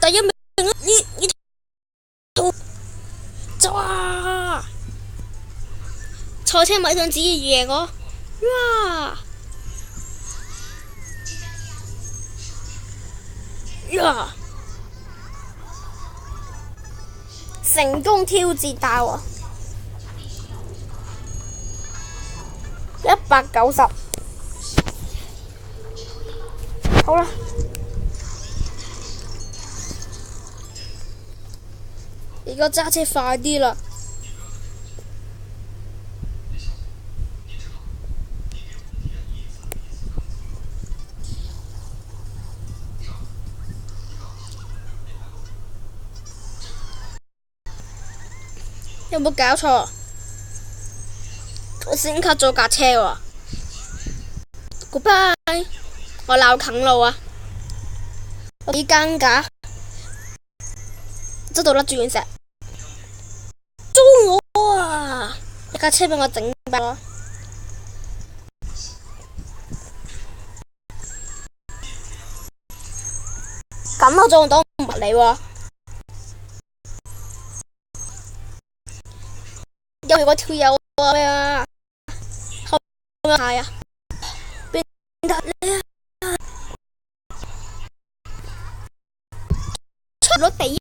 第一名呢套就賽車米上子贏我，哇呀！成功挑戰大王190，好啦，而家揸車快啲啦。有冇搞錯？我先 cut 咗架車喎。Goodbye， 我鬧近路啊！我幾尷尬，執到甩鑽石，租我啊！一架車俾我整爆咗，咁我撞到唔合理喎。又係嗰條友啊咩啊？後面係啊，變態你啊！出咗地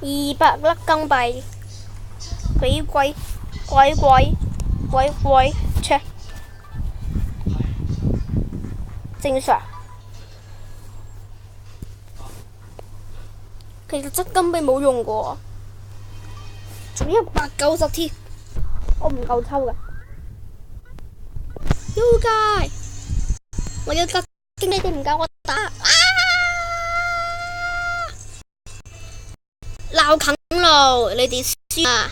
200粒金幣，俾鬼切，正常。其實執金幣冇用過，仲190添，我唔夠抽㗎。妖怪，我要格經你哋唔夠我打啊！鬧近路，你哋輸啊！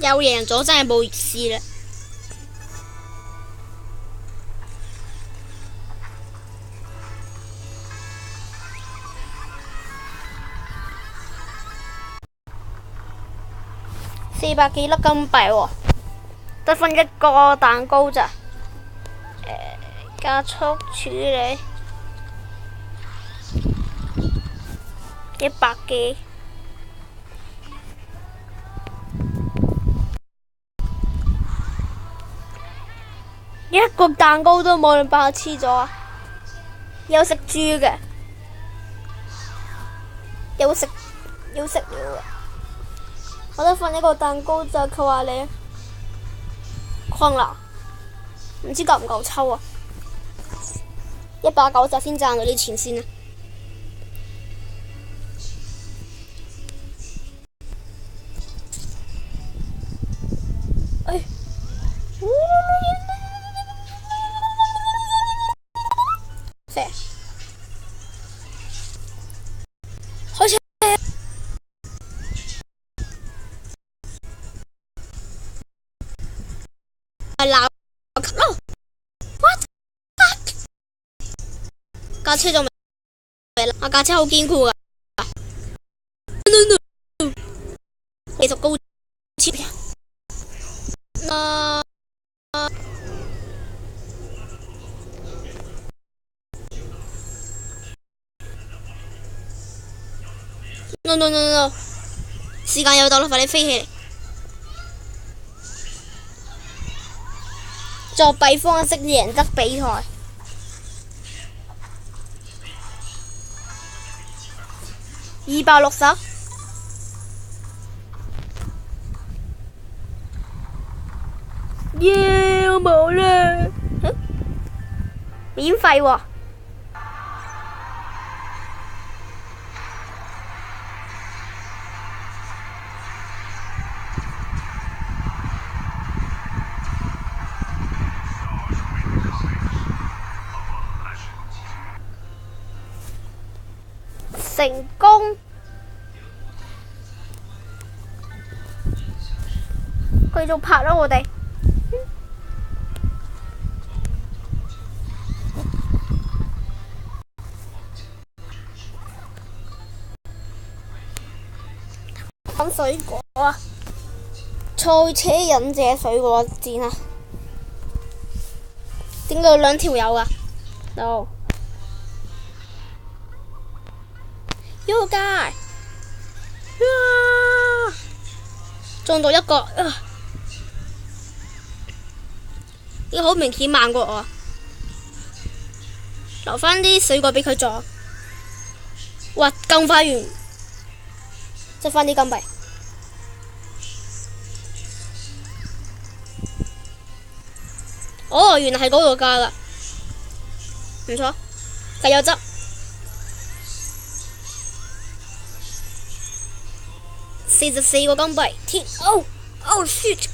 又贏咗真係冇意思啦。400幾粒金幣喎，得分一個蛋糕咋？加速處理100幾。一個蛋糕都冇，你白痴咗啊！有食豬嘅，有食料嘅，我得分一個蛋糕就求下你，困啦，唔知夠唔夠抽啊！190先賺到啲錢先啊！哎，開車！鬧咯 ！What？ 架車仲未啦，我架車好堅固噶。繼續高超呀！No！ 時間又到啦，快啲飛起嚟！作弊方式贏得比賽。260，耶！我冇啦，免費喎。成功！繼續拍啦，我哋。揾水果啊！賽車忍者水果戰啊！點解有2條友啊 ？No！ You guy！ 哇！中到一個呢個好明顯慢過我，留返啲水果俾佢撞。哇！咁快完，執返啲金幣。哦，原來係嗰度加噶，唔錯，繼續執。44個金幣，天！Oh shit！